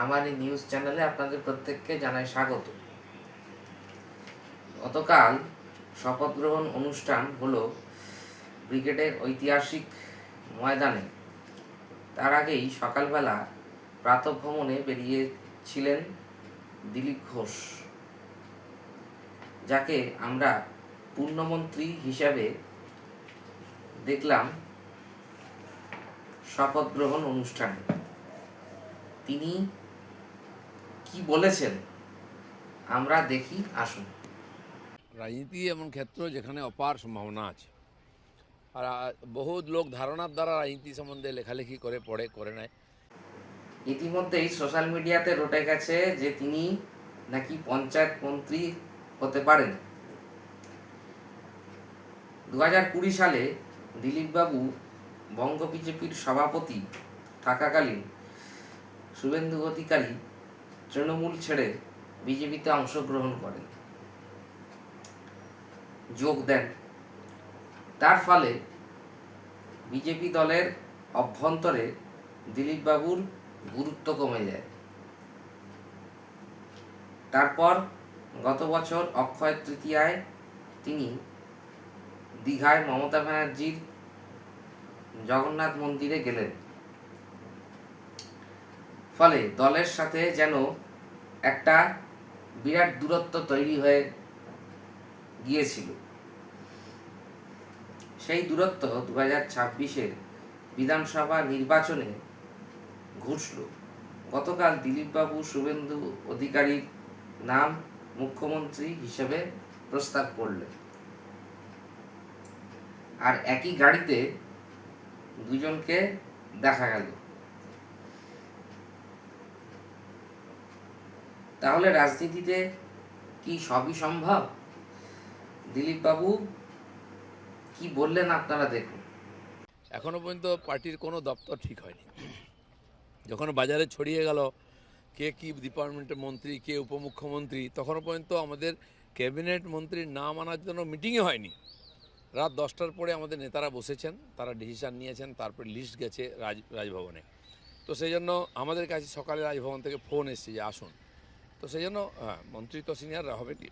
আমার এই নিউজ চ্যানেলে আপনাদের প্রত্যেককে জানাই স্বাগত। গতকাল শপথ গ্রহণ অনুষ্ঠান হলো ব্রিগেডের ঐতিহাসিক ময়দানে। তার আগেই সকালবেলা প্রাতঃভ্রমণে বেরিয়েছিলেন দিলীপ ঘোষ, যাকে আমরা পূর্ণমন্ত্রী হিসাবে দেখলাম শপথ গ্রহণ অনুষ্ঠানে। তিনি কি বলেছেন আমরা দেখি, আসুন। রাজনীতি এমন ক্ষেত্র যেখানে অপার সম্ভাবনা আছে, আর বহুত লোক ধারণার দ্বারা রাজনীতি সম্বন্ধে লেখালেখি করে নেয়। ইতিমধ্যেই সোশ্যাল মিডিয়াতে রটে গেছে যে তিনি নাকি পঞ্চায়েত মন্ত্রী হতে পারেন। 2020 সালে দিলীপবাবু বঙ্গ বিজেপির সভাপতি থাকাকালীন শুভেন্দু অধিকারী তৃণমূল ছেড়ে বিজেপিতে অংশগ্রহণ করেন, যোগ দেন। তার ফলে বিজেপি দলের অভ্যন্তরে দিলীপবাবুর গুরুত্ব কমে যায়। তারপর গত বছর অক্ষয় তৃতীয়ায় তিনি দীঘায় মমতা ব্যানার্জির জগন্নাথ মন্দিরে গেলেন। ফলে দলের সাথে যেন একটা বিরাট দূরত্ব তৈরি হয়ে গিয়েছিল। সেই দূরত্ব 2026-এর বিধানসভা নির্বাচনে ঘুষল। গতকাল দিলীপবাবু শুভেন্দু অধিকারীর নাম মুখ্যমন্ত্রী হিসেবে প্রস্তাব করলেন, আর একই গাড়িতে দুজনকে দেখা গেল। তাহলে রাজনীতিতে কি সবই সম্ভব? দিলীপবাবু কি বললেন আপনারা দেখুন। এখনো পর্যন্ত পার্টির কোনো দপ্তর ঠিক হয়নি। যখন বাজারে ছড়িয়ে গেল কে কি ডিপার্টমেন্টের মন্ত্রী, কে উপমুখ্যমন্ত্রী, তখনও পর্যন্ত আমাদের ক্যাবিনেট মন্ত্রীর নাম আনার জন্য মিটিংই হয়নি। রাত 10টার পরে আমাদের নেতারা বসেছেন, তারা ডিসিশান নিয়েছেন, তারপরে লিস্ট গেছে রাজভবনে। তো সেই জন্য আমাদের কাছে সকালে রাজভবন থেকে ফোন এসেছে যে আসুন। তো সেই জন্য মন্ত্রী তো সিনিয়ররা হবেনি,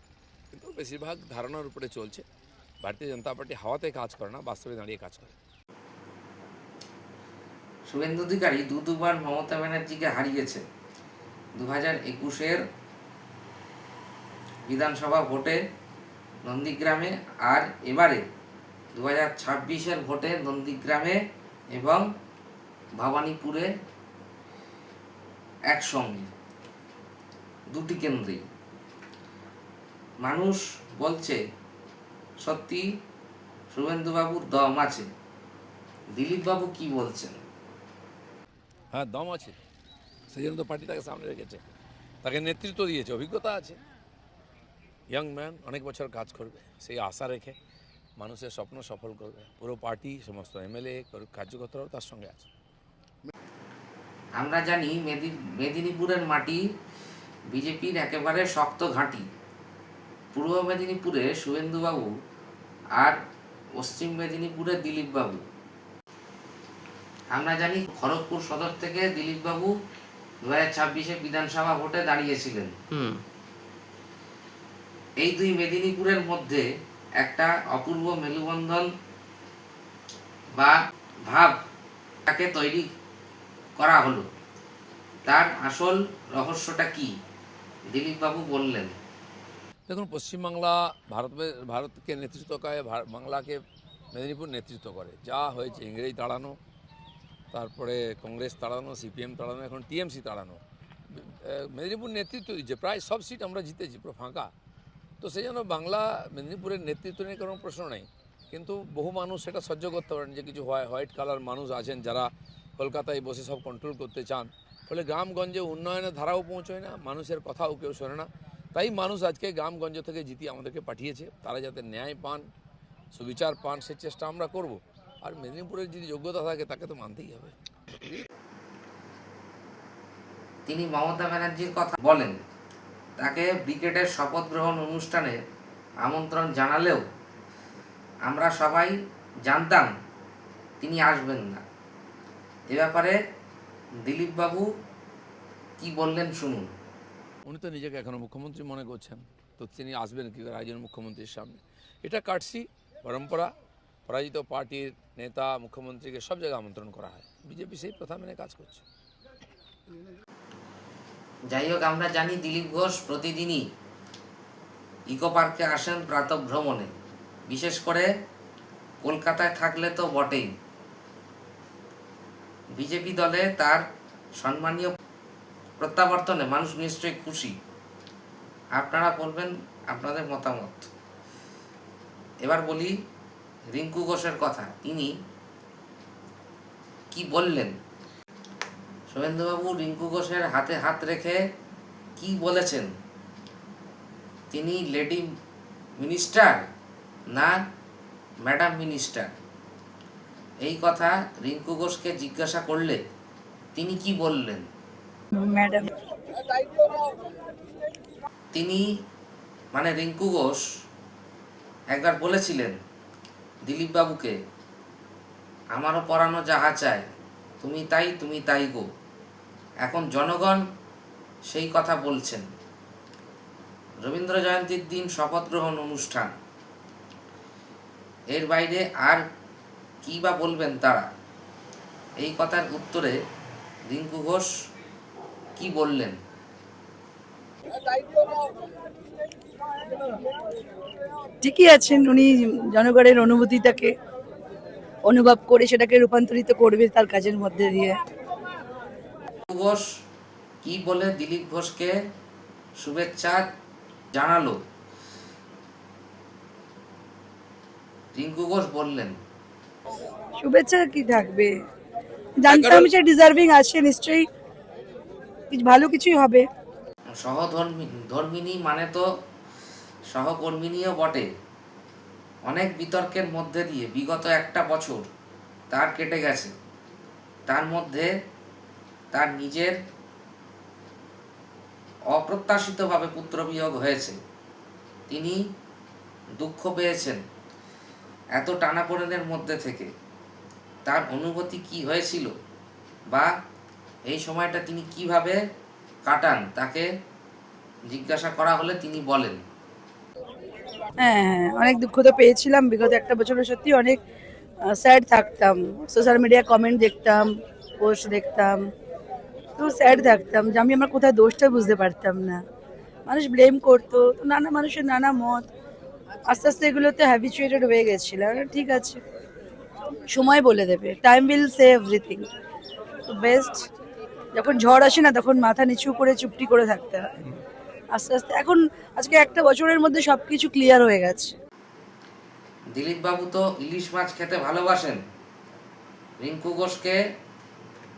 কিন্তু বেশিরভাগ ধারণার উপরে চলছে। ভারতীয় জনতা পার্টি হাওয়াতে কাজ করে না, বাস্তবে দাঁড়িয়ে কাজ করে। শুভেন্দু অধিকারী দুবার মমতা ব্যানার্জিকে হারিয়েছে। 2021-এর বিধানসভা ভোটে নন্দীগ্রামে, আর এবারে 2026-এর ভোটে নন্দীগ্রামে এবং ভবানীপুরে একসঙ্গে, দুটি কেন্দ্রেই। মানুষ বলছে সত্যি শুভেন্দুবাবুর দম আছে। দিলীপবাবু কি বলছেন? হ্যাঁ, দম আছে, সেই জন্য তো পার্টি তাকে সামনে রেখেছে, তাকে নেতৃত্ব দিয়েছে, অভিজ্ঞতা আছে। ইয়াং ম্যান, অনেক বছর কাজ করবে সেই আশা রেখে, মানুষের স্বপ্ন সফল করবে। পুরো পার্টি, সমস্ত এমএলএ কার্যকর্তারাও তার সঙ্গে আছে। আমরা জানি মেদিনীপুরের মাটি বিজেপির একেবারে শক্ত ঘাঁটি। পূর্ব মেদিনীপুরে শুভেন্দুবাবু আর পশ্চিম মেদিনীপুরে দিলীপবাবু। আমরা জানি খড়গপুর সদর থেকে দিলীপবাবু 2026-এ বিধানসভা ভোটে দাঁড়িয়েছিলেন। এই দুই মেদিনীপুরের মধ্যে একটা অপূর্ব মেলবন্ধন বা ভাব তাকে তৈরি করা হলো। তার আসল রহস্যটা কি? দিলীপবাবু বললেন, দেখুন, পশ্চিমবাংলা ভারতকে নেতৃত্ব করে, বাংলাকে মেদিনীপুর নেতৃত্ব করে। যা হয়েছে, ইংরেজ তাড়ানো, তারপরে কংগ্রেস তাড়ানো, সিপিএম তাড়ানো, এখন টিএমসি তাড়ানো, মেদিনীপুর নেতৃত্ব দিচ্ছে। প্রায় সব সিট আমরা জিতেছি, পুরো ফাঁকা। তো সেই জন্য বাংলা মেদিনীপুরের নেতৃত্ব নিয়ে কোনো প্রশ্ন নেই। কিন্তু বহু মানুষ সেটা সহ্য করতে পারেন যে কিছু হোয়াইট কালার মানুষ আছেন যারা কলকাতায় বসে সব কন্ট্রোল করতে চান। ফলে গ্রামগঞ্জে উন্নয়নের ধারাও পৌঁছয় না, মানুষের কথাও কেউ শোনে না। তাই মানুষ আজকে গ্রামগঞ্জ থেকে জিতিয়ে আমাদেরকে পাঠিয়েছে। তারা যাতে ন্যায় পান, সুবিচার পান, সে চেষ্টা আমরা করব। আর মেদিনীপুরের যদি যোগ্যতা থাকে তাকে তো মানতেই হবে। তিনি মমতা ব্যানার্জির কথা বলেন। তাকে ব্রিগেডের শপথ গ্রহণ অনুষ্ঠানে আমন্ত্রণ জানালেও আমরা সবাই জানতাম তিনি আসবেন না। এ ব্যাপারে দিলীপবাবু কি বললেন শুনুন। উনি তো নিজেকে এখনও মুখ্যমন্ত্রী মনে করছেন, তো তিনি আসবেন কী করে একজন মুখ্যমন্ত্রীর সামনে? এটা কাটছি পরম্পরা। পরাজিত পার্টির নেতা মুখ্যমন্ত্রীকে সব জায়গায় আমন্ত্রণ করা হয়, বিজেপি সেই প্রথা মেনে কাজ করছে। যাই হোক, আমরা জানি দিলীপ ঘোষ প্রতিদিনই ইকো পার্কে আসেন প্রাতঃভ্রমণে, বিশেষ করে কলকাতায় থাকলে তো বটেই। বিজেপি দলে তার সম্মানীয় প্রত্যাবর্তনে মানুষ নিশ্চয়ই খুশি। আপনারা বলবেন আপনাদের মতামত। এবার বলি রিঙ্কু ঘোষের কথা। তিনি কি বললেন? শুভেন্দুবাবু রিঙ্কু ঘোষের হাতে হাত রেখে কি বলেছেন? তিনি লেডি মিনিস্টার না ম্যাডাম মিনিস্টার? এই কথা রিঙ্কু ঘোষকে জিজ্ঞাসা করলে তিনি কি বললেন? ম্যাডাম। তিনি মানে রিঙ্কু ঘোষ একবার বলেছিলেন দিলীপ বাবুকে, আমারও পরানো যাহা চায় তুমি তাই গো। এখন জনগণ সেই কথা বলছেন। রবীন্দ্র জয়ন্তীর দিন শপথ গ্রহণ অনুষ্ঠান, এর বাইরে আর কি বা বলবেন তারা? এই কথার উত্তরে রিঙ্কু ঘোষ কি বললেন? ঠিকই আছেন, উনি জনগণের অনুভূতিটাকে অনুভব করে সেটাকে রূপান্তরিত করবে তার কাজের মধ্যে দিয়ে। রিঙ্কু ঘোষ কি বলে দিলীপ ঘোষকে শুভেচ্ছা জানালো? রিঙ্কু ঘোষ বললেন, শুভেচ্ছা কি থাকবে, জানতাম সে ডিজার্ভিং আছে, নিশ্চয়ই ভালো কিছুই হবে। ধর্মিনী মানে তো সহকর্মিনীও বটে। অনেক বিতর্কের মধ্যে দিয়ে বিগত একটা বছর তার কেটে গেছে। তার মধ্যে তার নিজের অপ্রত্যাশিতভাবে পুত্রবিয়োগ হয়েছে। তিনি দুঃখ পেয়েছেন। এত টানাপোড়েনের মধ্যে থেকে তার অনুভূতি কি হয়েছিল বা এই সময়টা তিনি কিভাবে কাটান, তাকে জিজ্ঞাসা করা হলে তিনি বলেন, হ্যাঁ, অনেক দুঃখ তো পেয়েছিলাম বিগত একটা বছরে, সত্যি অনেক স্যাড থাকতাম। সোশ্যাল মিডিয়া কমেন্ট দেখতাম, পোস্ট দেখতাম, তো স্যাড থাকতাম যে আমি আমার কোথায় দোষটা বুঝতে পারতাম না। মানুষ ব্লেম করতো, তো নানা মানুষের নানা মত। আস্তে আস্তে এগুলোতে হ্যাবিচুয়েটেড হয়ে গেছিলাম। ঠিক আছে, সময় বলে দেবে, টাইম উইল সে এভরিথিং। তো বেস্ট, যখন ঝড় আসে না তখন মাথা নিচু করে চুপটি করে থাকতে হয়। আস্তে আস্তে এখন আজকে একটা বছরের মধ্যে সবকিছু ক্লিয়ার হয়ে গেছে। দিলীপ বাবু তো ইলিশ মাছ খেতে ভালোবাসেন। রিঙ্কু ঘোষকে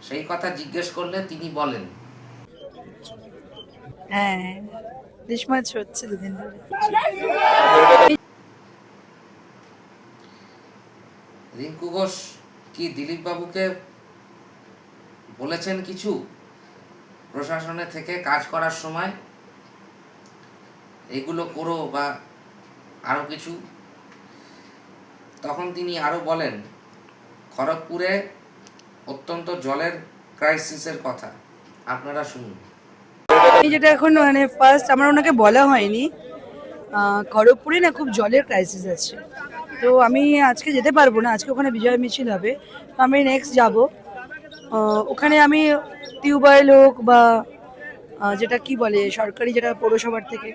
সেই কথা জিজ্ঞেস করলে তিনি বলেন, হ্যাঁ, ইলিশ মাছ হচ্ছে দুদিন ধরে। রিঙ্কু ঘোষ কি দিলীপ বাবুকে বলেছেন কিছু প্রশাসনে থেকে কাজ করার সময়, এগুলো করো বা আরও কিছু? তখন তিনি আরও বলেন খড়গপুরে অত্যন্ত জলের ক্রাইসিসের কথা। আপনারা শুনুন। এই যেটা এখন মানে ফার্স্ট আমার ওনাকে বলা হয়নি, খড়গপুরে না খুব জলের ক্রাইসিস আছে। তো আমি আজকে যেতে পারবো না, আজকে ওখানে বিজয় মিছিল হবে। তো আমি নেক্সট যাব, ওখানে আমি টিউবওয়েল হোক বা যেটা কি বলে সরকারি, যেটা পৌরসভার থেকে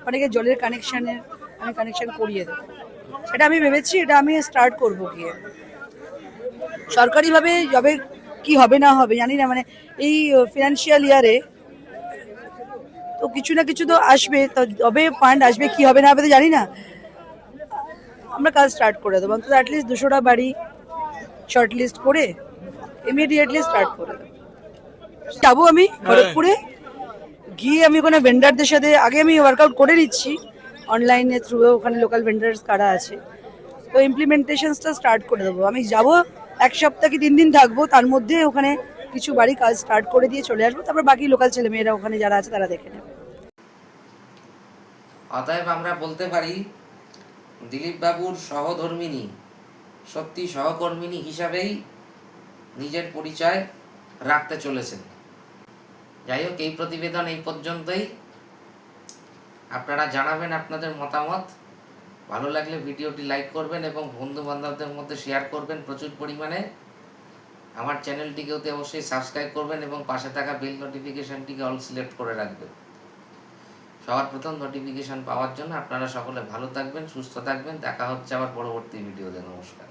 অনেকে জলের কানেকশানের আমি কানেকশান করিয়ে দেবো। এটা আমি ভেবেছি, এটা আমি স্টার্ট করবো গিয়ে সরকারিভাবে। যবে কি হবে না হবে জানি না, মানে এই ফিনান্সিয়াল ইয়ারে তো কিছু না কিছু তো আসবে, তবে ফান্ড আসবে, কি হবে না হবে তো জানি না। আমরা কাজ স্টার্ট করে দেবো, অন্তত অ্যাটলিস্ট 200টা বাড়ি শর্ট লিস্ট করে ইমিডিয়েটলি স্টার্ট করে দেবো। যাবো আমি খড়গপুরে গিয়ে, আমি ওখানে ভেন্ডারদের সাথে আগে আমি ওয়ার্কআউট করে নিচ্ছি অনলাইনে থ্রু, ওখানে লোকাল ভেন্ডার্স কারা আছে, তো ইমপ্লিমেন্টেশনসটা স্টার্ট করে দেবো। আমি যাব এক সপ্তাহ কি 3 দিন থাকবো, তার মধ্যে ওখানে কিছু বাড়ি কাজ স্টার্ট করে দিয়ে চলে আসবো, তারপর বাকি লোকাল ছেলেমেয়েরা ওখানে যারা আছে তারা দেখে নেবে। অতএব আমরা বলতে পারি দিলীপ বাবুর সহধর্মিনী সত্যি সহকর্মিনী হিসাবেই নিজের পরিচয় রাখতে চলেছেন। যাই হোক, এই প্রতিবেদন এই পর্যন্তই। আপনারা জানাবেন আপনাদের মতামত। ভালো লাগলে ভিডিওটি লাইক করবেন এবং বন্ধু বান্ধবদের মধ্যে শেয়ার করবেন প্রচুর পরিমাণে। আমার চ্যানেলটিকে অবশ্যই সাবস্ক্রাইব করবেন এবং পাশে থাকা বেল নোটিফিকেশনটিকে অল সিলেক্ট করে রাখবেন সবার প্রথম নোটিফিকেশন পাওয়ার জন্য। আপনারা সকলে ভালো থাকবেন, সুস্থ থাকবেন। দেখা হচ্ছে আবার পরবর্তী ভিডিওতে। নমস্কার।